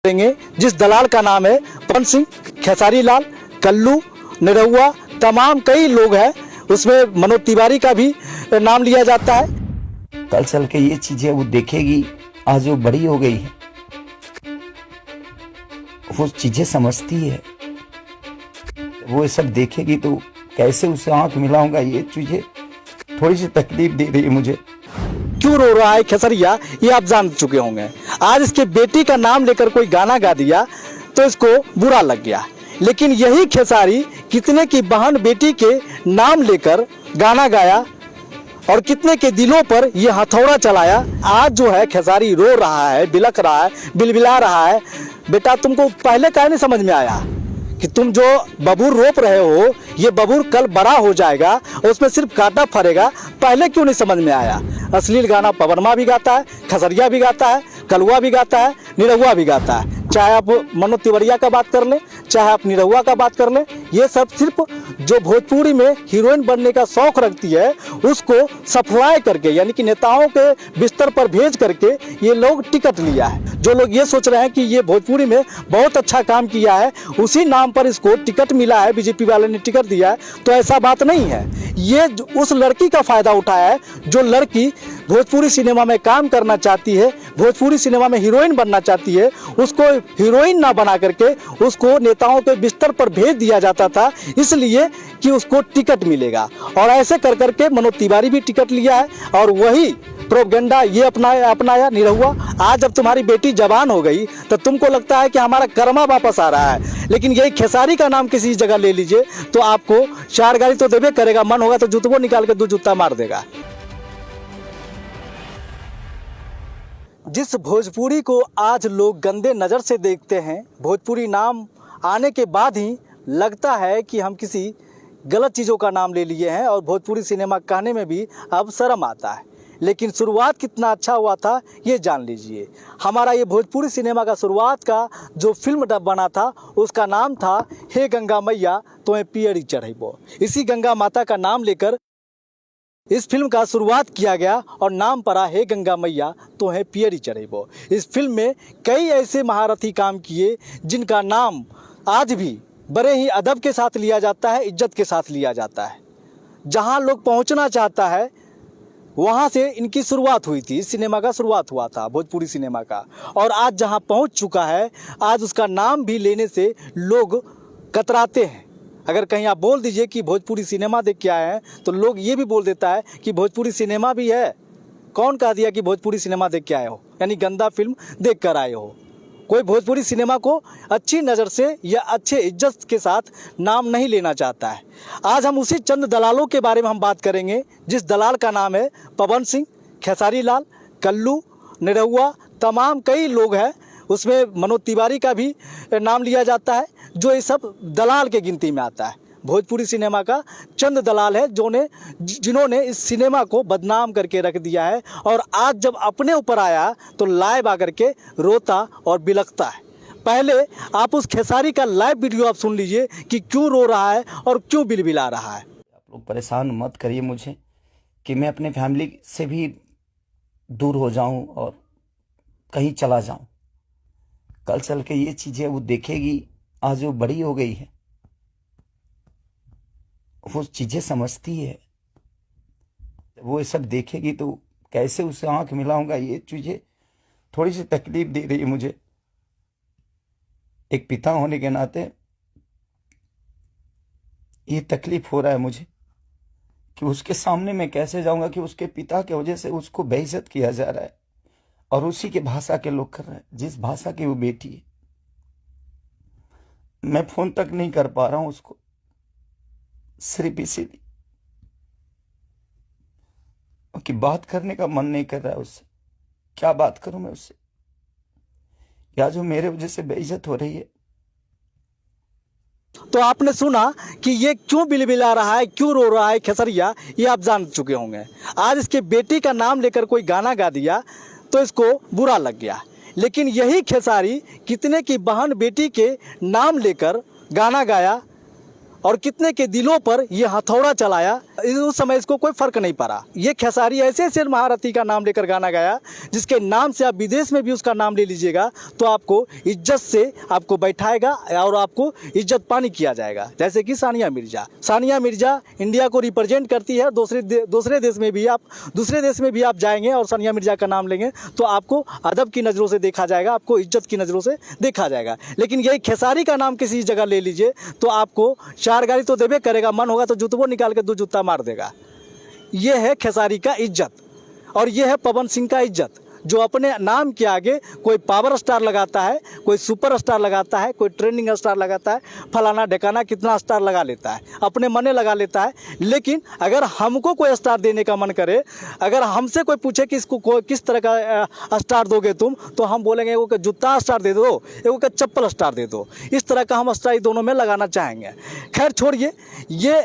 करेंगे जिस दलाल का नाम है पवन सिंह, खेसारी लाल, कल्लू, निरहुआ, तमाम कई लोग हैं। उसमें मनोज तिवारी का भी नाम लिया जाता है। कल चल के ये चीजें वो देखेगी, आज वो बड़ी हो गई है, वो चीजें समझती है, वो सब देखेगी तो कैसे उससे आंख मिलाऊंगा, ये चीजें थोड़ी सी तकलीफ दे रही है मुझे। क्यों रो रहा है खेसरिया, ये आप जान चुके होंगे। आज इसके बेटी का नाम लेकर कोई गाना गा दिया तो इसको बुरा लग गया, लेकिन यही खेसारी कितने की बहन बेटी के नाम लेकर गाना गाया और कितने के दिलों पर ये हथौड़ा चलाया। आज जो है खेसारी रो रहा है, बिलख रहा है, बिलबिला रहा है। बेटा तुमको पहले काहे नहीं समझ में आया कि तुम जो बबूर रोप रहे हो ये बबूर कल बड़ा हो जाएगा और उसमें सिर्फ कांटा फरेगा, पहले क्यों नहीं समझ में आया। अश्लील गाना पवनमा भी गाता है, खसरिया भी गाता है, कलुआ भी गाता है, निरहुआ भी गाता है। चाहे आप मनोज तिवारी का बात कर लें, चाहे आप निरहुआ का बात कर लें, ये सब सिर्फ जो भोजपुरी में हीरोइन बनने का शौक रखती है उसको सप्लाई करके, यानी कि नेताओं के बिस्तर पर भेज करके ये लोग टिकट लिया है। जो लोग ये सोच रहे हैं कि ये भोजपुरी में बहुत अच्छा काम किया है, उसी नाम पर इसको टिकट मिला है, बीजेपी वाले ने टिकट दिया है, तो ऐसा बात नहीं है। ये उस लड़की का फायदा उठाया है जो लड़की भोजपुरी सिनेमा में काम करना चाहती है, भोजपुरी सिनेमा में हीरोइन बनना चाहती है, उसको हीरोइन ना बना करके उसको नेताओं के बिस्तर पर भेज दिया जाता था, इसलिए कि उसको टिकट मिलेगा। और ऐसे कर करके मनोज तिवारी भी टिकट लिया है और वही प्रोपेगेंडा ये अपनाया निरहुआ। आज जब तुम्हारी बेटी जवान हो गई तो तुमको लगता है कि हमारा कर्मा वापस आ रहा है, लेकिन यही खेसारी का नाम किसी जगह ले लीजिए तो आपको चार गाड़ी तो देवे करेगा, मन होगा तो जूतों निकाल के दो जूता मार देगा। जिस भोजपुरी को आज लोग गंदे नज़र से देखते हैं, भोजपुरी नाम आने के बाद ही लगता है कि हम किसी गलत चीज़ों का नाम ले लिए हैं और भोजपुरी सिनेमा कहने में भी अब शर्म आता है। लेकिन शुरुआत कितना अच्छा हुआ था ये जान लीजिए। हमारा ये भोजपुरी सिनेमा का शुरुआत का जो फिल्म बना था उसका नाम था हे गंगा मैया तोहे पियरी चढ़ैबो। इसी गंगा माता का नाम लेकर इस फिल्म का शुरुआत किया गया और नाम पड़ा हे गंगा मैया तोहे पियरी चढ़ैबो। इस फिल्म में कई ऐसे महारथी काम किए जिनका नाम आज भी बड़े ही अदब के साथ लिया जाता है, इज्जत के साथ लिया जाता है। जहां लोग पहुंचना चाहता है वहां से इनकी शुरुआत हुई थी, इस सिनेमा का शुरुआत हुआ था भोजपुरी सिनेमा का, और आज जहां पहुंच चुका है, आज उसका नाम भी लेने से लोग कतराते हैं। अगर कहीं आप बोल दीजिए कि भोजपुरी सिनेमा देख के आए हैं तो लोग ये भी बोल देता है कि भोजपुरी सिनेमा भी है। कौन कह दिया कि भोजपुरी सिनेमा देख के आए हो, यानी गंदा फिल्म देख कर आए हो। कोई भोजपुरी सिनेमा को अच्छी नज़र से या अच्छे इज्जत के साथ नाम नहीं लेना चाहता है। आज हम उसी चंद दलालों के बारे में हम बात करेंगे जिस दलाल का नाम है पवन सिंह, खेसारी लाल, कल्लू, निरहुआ, तमाम कई लोग हैं। उसमें मनोज तिवारी का भी नाम लिया जाता है, जो ये सब दलाल के गिनती में आता है। भोजपुरी सिनेमा का चंद दलाल है जिन्होंने इस सिनेमा को बदनाम करके रख दिया है, और आज जब अपने ऊपर आया तो लाइव आकर के रोता और बिलखता है। पहले आप उस खेसारी का लाइव वीडियो आप सुन लीजिए कि क्यों रो रहा है और क्यों बिलबिला रहा है। आप लोग परेशान मत करिए मुझे कि मैं अपने फैमिली से भी दूर हो जाऊं और कहीं चला जाऊं। कल चल के ये चीजें वो देखेगी, आज वो बड़ी हो गई है, वो चीजें समझती है, वो सब देखेगी तो कैसे उससे आंख मिलाऊंगा, ये चीजें थोड़ी सी तकलीफ दे रही है मुझे। एक पिता होने के नाते ये तकलीफ हो रहा है मुझे कि उसके सामने मैं कैसे जाऊंगा कि उसके पिता की वजह से उसको बेइज्जत किया जा रहा है और उसी के भाषा के लोग कर रहे हैं, जिस भाषा की वो बेटी है। मैं फोन तक नहीं कर पा रहा हूं उसको, सिर्फ इसीलिए कि बात करने का मन नहीं कर रहा है उससे। क्या बात करूं मैं उससे, या जो मेरे वजह से बेइज्जत हो रही है। तो आपने सुना कि ये क्यों बिलबिला रहा है, क्यों रो रहा है खेसरिया, ये आप जान चुके होंगे। आज इसके बेटी का नाम लेकर कोई गाना गा दिया तो इसको बुरा लग गया, लेकिन यही खेसारी कितने की बहन बेटी के नाम लेकर गाना गाया और कितने के दिलों पर ये हथौड़ा चलाया, उस समय इसको कोई फर्क नहीं पड़ा। ये खेसारी ऐसे ऐसे महारथी का नाम लेकर गाना गाया जिसके नाम से आप विदेश में भी उसका नाम ले लीजिएगा तो आपको इज्जत से आपको बैठाएगा और आपको इज्जत पानी किया जाएगा। जैसे कि सानिया मिर्जा इंडिया को रिप्रेजेंट करती है। दूसरे देश में भी आप जाएंगे और सानिया मिर्जा का नाम लेंगे तो आपको अदब की नज़रों से देखा जाएगा, आपको इज्जत की नज़रों से देखा जाएगा। लेकिन यही खेसारी का नाम किसी जगह ले लीजिए तो आपको चार गाली तो देवे करेगा, मन होगा तो जूतबो निकाल के 2 जूता मार देगा। ये है खेसारी का इज्जत और ये है पवन सिंह का इज्जत, जो अपने नाम के आगे कोई पावर स्टार लगाता है, कोई सुपर स्टार लगाता है, कोई ट्रेंडिंग स्टार लगाता है, फलाना ढकाना कितना स्टार लगा लेता है, अपने मने लगा लेता है। लेकिन अगर हमको कोई स्टार देने का मन करे, अगर हमसे कोई पूछे कि इसको किस तरह का स्टार दोगे तुम, तो हम बोलेंगे एगो का जूता स्टार दे दो, एगो का चप्पल स्टार दे दो। इस तरह का हम स्टार दोनों में लगाना चाहेंगे। खैर छोड़िए, ये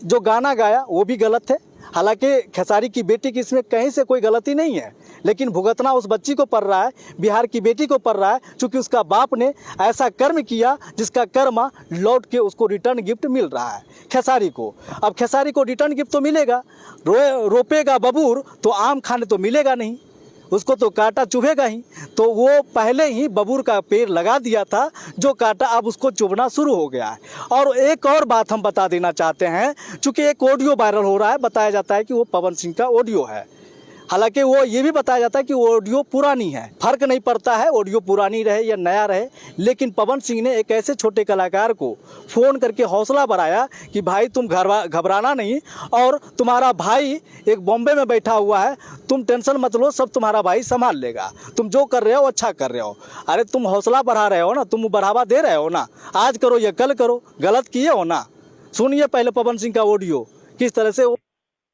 जो गाना गाया वो भी गलत है। हालांकि खेसारी की बेटी की इसमें कहीं से कोई गलती नहीं है, लेकिन भुगतना उस बच्ची को पड़ रहा है, बिहार की बेटी को पड़ रहा है, क्योंकि उसका बाप ने ऐसा कर्म किया जिसका कर्म लौट के उसको रिटर्न गिफ्ट मिल रहा है खेसारी को। अब खेसारी को रिटर्न गिफ्ट तो मिलेगा, रोपेगा बबूर तो आम खाने तो मिलेगा नहीं, उसको तो कांटा चुभेगा ही। तो वो पहले ही बबूर का पेड़ लगा दिया था, जो कांटा अब उसको चुभना शुरू हो गया है। और एक और बात हम बता देना चाहते हैं, चूँकि एक ऑडियो वायरल हो रहा है, बताया जाता है कि वो पवन सिंह का ऑडियो है। हालांकि वो ये भी बताया जाता है कि ऑडियो पुरानी है, फर्क नहीं पड़ता है ऑडियो पुरानी रहे या नया रहे। लेकिन पवन सिंह ने एक ऐसे छोटे कलाकार को फ़ोन करके हौसला बढ़ाया कि भाई तुम घबराना नहीं, और तुम्हारा भाई एक बॉम्बे में बैठा हुआ है, तुम टेंशन मत लो, सब तुम्हारा भाई संभाल लेगा, तुम जो कर रहे हो अच्छा कर रहे हो। अरे तुम हौसला बढ़ा रहे हो ना, तुम बढ़ावा दे रहे हो ना, आज करो या कल करो, गलत किए हो ना। सुनिए पहले पवन सिंह का ऑडियो किस तरह से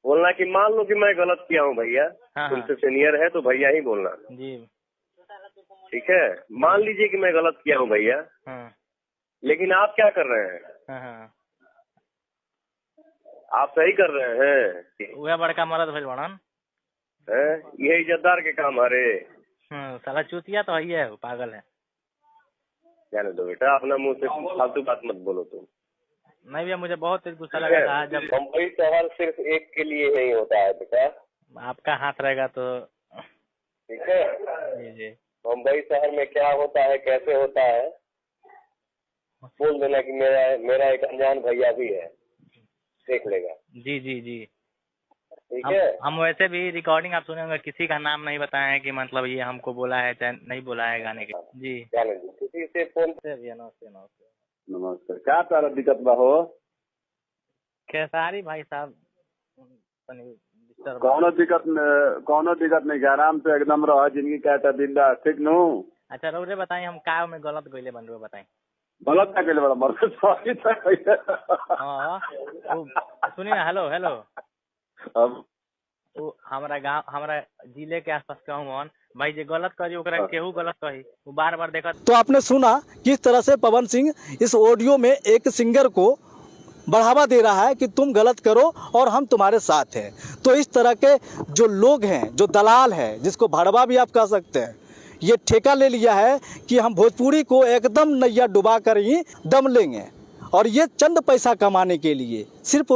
बोलना कि मान लो कि मैं गलत किया हूँ भैया, तुमसे सीनियर है तो भैया ही बोलना जी, ठीक है। मान लीजिए कि मैं गलत किया हूँ भैया, लेकिन आप क्या कर रहे हैं? आप सही कर रहे हैं। वह बड़का मर्द भइल बड़न, ये इज्जतदार के काम हरे। साला चूतिया तो है, पागल है। जाने दो बेटा, अपना मुंह से फालतू बात मत बोलो तुम। नहीं भैया, मुझे बहुत गुस्सा लगा था जब मुंबई शहर सिर्फ एक के लिए नहीं होता है बेटा, आपका हाथ रहेगा तो ठीक है। जी जी, मुंबई शहर में क्या होता है, कैसे होता है, बोल देना कि मेरा एक अनजान भैया भी है, देख लेगा। जी जी जी, ठीक है। हम वैसे भी रिकॉर्डिंग आप सुने होंगे, किसी का नाम नहीं बताया है कि मतलब ये हमको बोला है चाहे नहीं बोला है गाने के। जी किसी से फोन से भैया, नमस्ते नमस्ते। नमस्कार, क्या तारा दिक्कत बा हो? खेसारी भाई साहब कौनो दिक्कत नहीं, आराम से एकदम रहो, जिंदगी कहता बिंदा, ठीक नु। अच्छा रउरे बताई, हम का में गलत गइले बन रहे बताई। गलत क्या कहले बड़ा मर सॉरी हाँ सुनिए ना, हेलो हेलो, अब वो हमारा गाँव, हमारा जिले के आसपास कहूँ भाई जे गलत करी ओकरा केहू गलत कही, वो बार बार देखा। तो आपने सुना किस तरह से पवन सिंह इस ऑडियो में एक सिंगर को बढ़ावा दे रहा है कि तुम गलत करो और हम तुम्हारे साथ हैं। तो इस तरह के जो लोग हैं, जो दलाल हैं, जिसको भड़वा भी आप कह सकते हैं, ये ठेका ले लिया है कि हम भोजपुरी को एकदम नैया डुबा कर ही दम लेंगे। और ये चंद पैसा कमाने के लिए, सिर्फ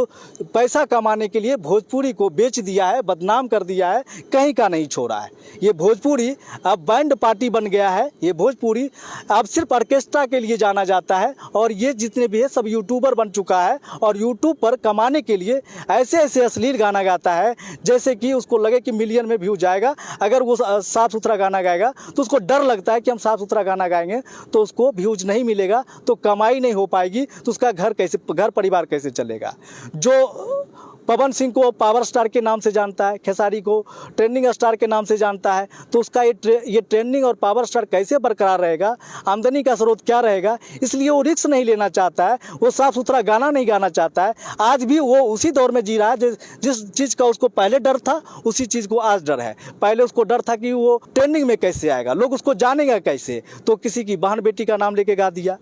पैसा कमाने के लिए भोजपुरी को बेच दिया है, बदनाम कर दिया है, कहीं का नहीं छोड़ा है। ये भोजपुरी अब बैंड पार्टी बन गया है, ये भोजपुरी अब सिर्फ ऑर्केस्ट्रा के लिए जाना जाता है। और ये जितने भी है सब यूट्यूबर बन चुका है और यूट्यूब पर कमाने के लिए ऐसे ऐसे अश्लील गाना गाता है जैसे कि उसको लगे कि मिलियन में व्यू जाएगा। अगर वो साफ़ सुथरा गाना गाएगा तो उसको डर लगता है कि हम साफ़ सुथरा गाना गाएंगे तो उसको व्यूज नहीं मिलेगा, तो कमाई नहीं हो पाएगी, तो उसका घर परिवार कैसे चलेगा। जो पवन सिंह को पावर स्टार के नाम से जानता है, खेसारी को ट्रेंडिंग स्टार के नाम से जानता है, तो उसका ये ट्रेंडिंग और पावर स्टार कैसे बरकरार रहेगा, आमदनी का स्रोत क्या रहेगा। इसलिए वो रिस्क नहीं लेना चाहता है, वो साफ़ सुथरा गाना नहीं गाना चाहता है। आज भी वो उसी दौर में जी रहा है जिस चीज़ का उसको पहले डर था, उसी चीज़ को आज डर है। पहले उसको डर था कि वो ट्रेंडिंग में कैसे आएगा, लोग उसको जानेगा कैसे, तो किसी की बहन बेटी का नाम लेके गा दिया।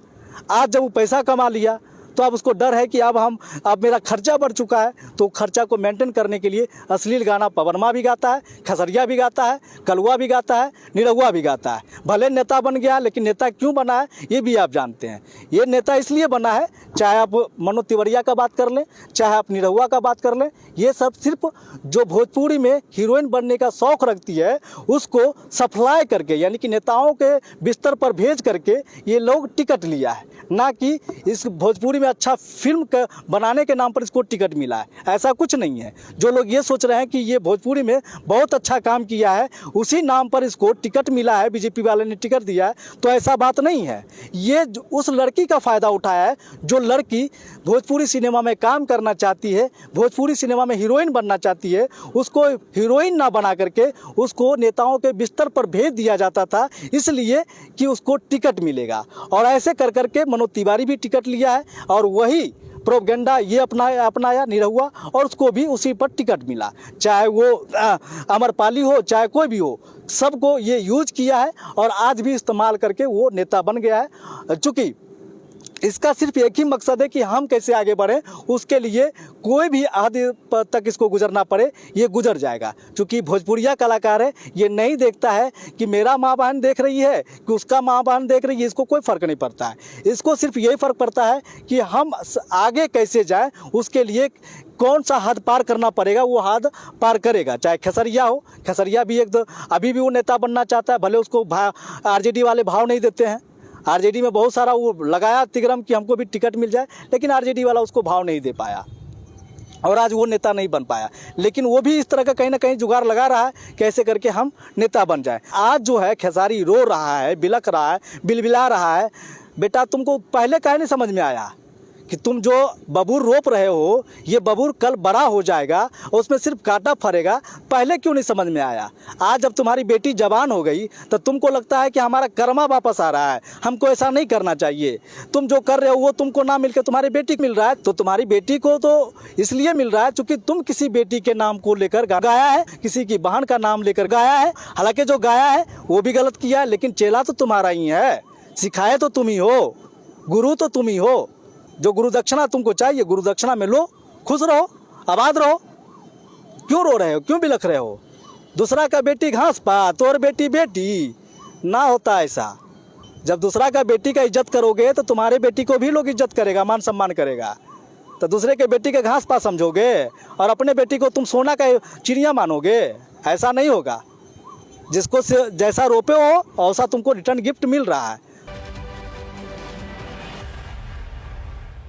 आज जब वो पैसा कमा लिया तो अब उसको डर है कि अब मेरा खर्चा बढ़ चुका है, तो खर्चा को मेंटेन करने के लिए अश्लील गाना पवनमा भी गाता है, खसरिया भी गाता है, कलवा भी गाता है, निरहुआ भी गाता है। भले नेता बन गया, लेकिन नेता क्यों बना है ये भी आप जानते हैं। ये नेता इसलिए बना है, चाहे आप मनोज तिवारी का बात कर लें, चाहे आप निरहुआ का बात कर लें, ये सब सिर्फ जो भोजपुरी में हीरोइन बनने का शौक़ रखती है उसको सप्लाई करके, यानी कि नेताओं के बिस्तर पर भेज करके ये लोग टिकट लिया है, ना कि इस भोजपुरी में अच्छा फिल्म बनाने के नाम पर इसको टिकट मिला है। ऐसा कुछ नहीं है। जो लोग ये सोच रहे हैं कि ये भोजपुरी में बहुत अच्छा काम किया है, उसी नाम पर इसको टिकट मिला है, बीजेपी वाले ने टिकट दिया है, तो ऐसा बात नहीं है। ये उस लड़की का फ़ायदा उठाया है जो लड़की भोजपुरी सिनेमा में काम करना चाहती है, भोजपुरी सिनेमा में हीरोइन बनना चाहती है, उसको हीरोइन ना बना करके उसको नेताओं के बिस्तर पर भेज दिया जाता था, इसलिए कि उसको टिकट मिलेगा। और ऐसे कर करके मनोज तिवारी भी टिकट लिया है और वही प्रोपेगेंडा ये अपनाया निरहुआ, और उसको भी उसी पर टिकट मिला। चाहे वो अमरपाली हो, चाहे कोई भी हो, सबको ये यूज किया है और आज भी इस्तेमाल करके वो नेता बन गया है। चूँकि इसका सिर्फ एक ही मकसद है कि हम कैसे आगे बढ़ें, उसके लिए कोई भी हद तक इसको गुजरना पड़े, ये गुजर जाएगा। क्योंकि भोजपुरिया कलाकार है, ये नहीं देखता है कि मेरा माँ बहन देख रही है कि उसका माँ बहन देख रही है, इसको कोई फ़र्क नहीं पड़ता है। इसको सिर्फ यही फ़र्क पड़ता है कि हम आगे कैसे जाएं, उसके लिए कौन सा हद पार करना पड़ेगा, वो हद पार करेगा। चाहे खसरिया हो, खसरिया भी अभी भी वो नेता बनना चाहता है, भले उसको आरजेडी वाले भाव नहीं देते हैं। आरजेडी में बहुत सारा वो लगाया तिगरम कि हमको भी टिकट मिल जाए, लेकिन आरजेडी वाला उसको भाव नहीं दे पाया और आज वो नेता नहीं बन पाया। लेकिन वो भी इस तरह का कहीं ना कहीं जुगाड़ लगा रहा है कैसे करके हम नेता बन जाए। आज जो है खेसारी रो रहा है, बिलख रहा है, बिलबिला रहा है। बेटा तुमको पहले काहे नहीं समझ में आया कि तुम जो बबूर रोप रहे हो, ये बबूर कल बड़ा हो जाएगा और उसमें सिर्फ कांटा फरेगा, पहले क्यों नहीं समझ में आया? आज जब तुम्हारी बेटी जवान हो गई तो तुमको लगता है कि हमारा कर्मा वापस आ रहा है, हमको ऐसा नहीं करना चाहिए। तुम जो कर रहे हो वो तुमको ना मिलकर तुम्हारी बेटी को मिल रहा है, तो तुम्हारी बेटी को तो इसलिए मिल रहा है क्योंकि तुम किसी बेटी के नाम को लेकर गाया है, किसी की बहन का नाम लेकर गाया है। हालांकि जो गाया है वो भी गलत किया है, लेकिन चेला तो तुम्हारा ही है, सिखाए तो तुम ही हो, गुरु तो तुम ही हो। जो गुरु दक्षिणा तुमको चाहिए, गुरु दक्षिणा में लो, खुश रहो, आबाद रहो। क्यों रो रहे हो, क्यों बिलख रहे हो? दूसरा का बेटी घास पात और बेटी बेटी ना होता ऐसा। जब दूसरा का बेटी का इज्जत करोगे तो तुम्हारे बेटी को भी लोग इज्जत करेगा, मान सम्मान करेगा। तो दूसरे के बेटी के घास पात समझोगे और अपने बेटी को तुम सोना का चिड़िया मानोगे? ऐसा नहीं होगा। जिसको जैसा रोपे हो वैसा तुमको रिटर्न गिफ्ट मिल रहा है।